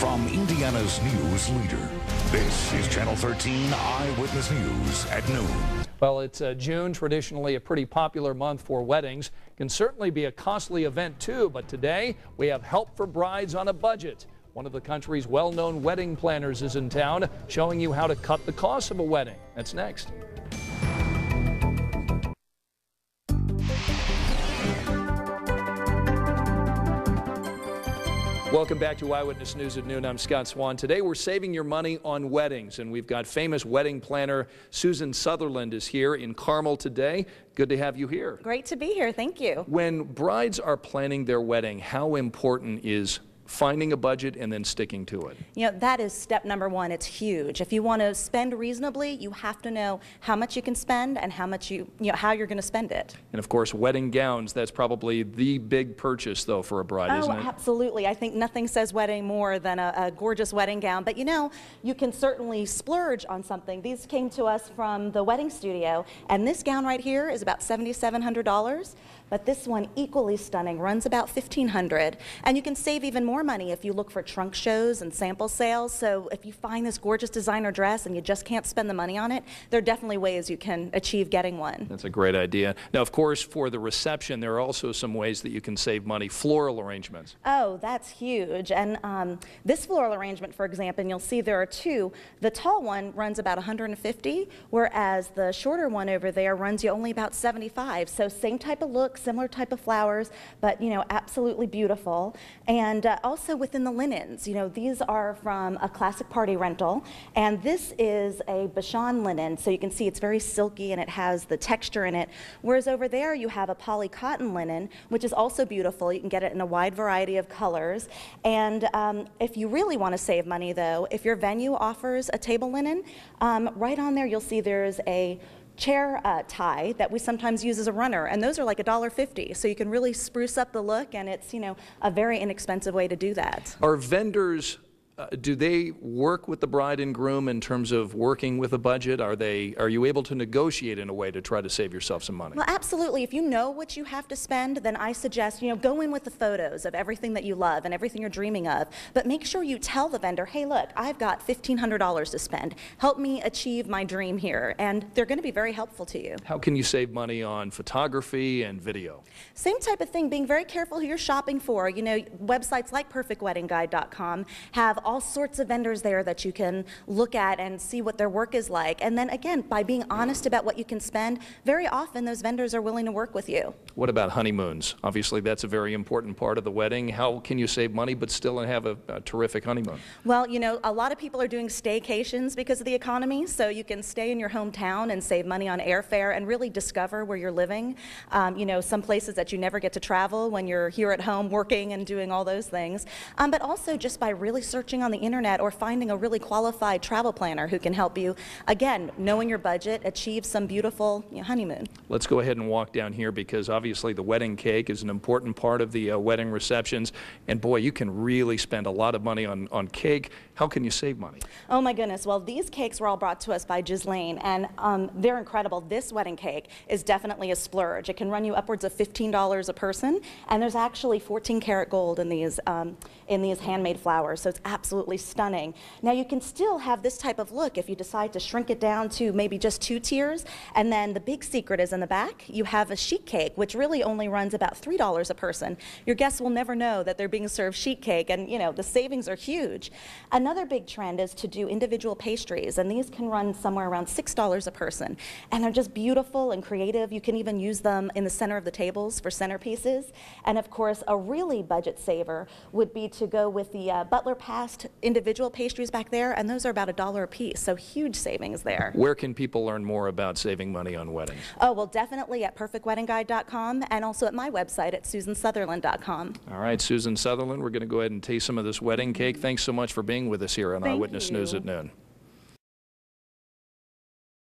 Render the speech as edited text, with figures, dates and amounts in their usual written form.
from Indiana's news leader. This is Channel 13 Eyewitness News at noon. Well, it's June, traditionally a pretty popular month for weddings. Can certainly be a costly event too, but today we have help for brides on a budget. One of the country's well-known wedding planners is in town, showing you how to cut the cost of a wedding. That's next. Welcome back to Eyewitness News at noon. I'm Scott Swan. Today we're saving your money on weddings, and we've got famous wedding planner Susan Sutherland is here in Carmel today. Good to have you here. Great to be here. Thank you. When brides are planning their wedding, how important is finding a budget and then sticking to it? You know, that is step number one. It's huge. If you want to spend reasonably, you have to know how much you can spend and how much how you're going to spend it. And of course, wedding gowns, that's probably the big purchase though for a bride, isn't it? Oh, absolutely. I think nothing says wedding more than a gorgeous wedding gown. But you know, you can certainly splurge on something. These came to us from the wedding studio, and this gown right here is about $7,700. But this one, equally stunning, runs about $1,500. And you can save even more money if you look for trunk shows and sample sales. So if you find this gorgeous designer dress and you just can't spend the money on it, there are definitely ways you can achieve getting one. That's a great idea. Now, of course, for the reception, there are also some ways that you can save money. Floral arrangements. Oh, that's huge. And this floral arrangement, for example, and you'll see there are two. The tall one runs about $150, whereas the shorter one over there runs you only about $75. So same type of look, similar type of flowers, but you know, absolutely beautiful. And also within the linens, you know, these are from a classic party rental, and this is a Bashan linen, so you can see it's very silky and it has the texture in it. Whereas over there you have a poly cotton linen, which is also beautiful. You can get it in a wide variety of colors. And if you really want to save money though, if your venue offers a table linen, right on there you'll see there's a chair tie that we sometimes use as a runner, and those are like $1.50, so you can really spruce up the look, and it's, you know, a very inexpensive way to do that. Are vendors, do they work with the bride and groom in terms of working with a budget? Are you able to negotiate in a way to try to save yourself some money? Well, absolutely. If you know what you have to spend, then I suggest, you know, go in with the photos of everything that you love and everything you're dreaming of, but make sure you tell the vendor, hey, look, I've got $1,500 to spend. Help me achieve my dream here, and they're going to be very helpful to you. How can you save money on photography and video? Same type of thing, being very careful who you're shopping for. You know, websites like perfectweddingguide.com have all sorts of vendors there that you can look at and see what their work is like. And then again, by being honest about what you can spend, very often those vendors are willing to work with you. What about honeymoons? Obviously, that's a very important part of the wedding. How can you save money but still have a terrific honeymoon? Well, you know, a lot of people are doing staycations because of the economy, so you can stay in your hometown and save money on airfare and really discover where you're living. You know, some places that you never get to travel when you're here at home working and doing all those things. But also just by really searching on the internet or finding a really qualified travel planner who can help you, again, knowing your budget, achieve some beautiful honeymoon. Let's go ahead and walk down here, because obviously the wedding cake is an important part of the wedding receptions, and boy, you can really spend a lot of money on cake. How can you save money? Oh my goodness, well, these cakes were all brought to us by Ghislaine, and they're incredible. This wedding cake is definitely a splurge. It can run you upwards of $15 a person, and there's actually 14-karat gold in these handmade flowers, so it's absolutely stunning. Now you can still have this type of look if you decide to shrink it down to maybe just 2 tiers, and then the big secret is in the back. You have a sheet cake, which really only runs about $3 a person. Your guests will never know that they're being served sheet cake, and you know, the savings are huge. Another big trend is to do individual pastries, and these can run somewhere around $6 a person, and they're just beautiful and creative. You can even use them in the center of the tables for centerpieces. And of course, a really budget saver would be to go with the Butler Past individual pastries back there, and those are about $1 a piece, so huge savings there. Where can people learn more about saving money on weddings? Oh, well, definitely at perfectweddingguide.com and also at my website at susansutherland.com. All right, Susan Sutherland, we're going to go ahead and taste some of this wedding cake. Thanks so much for being with us here on Eyewitness News at noon.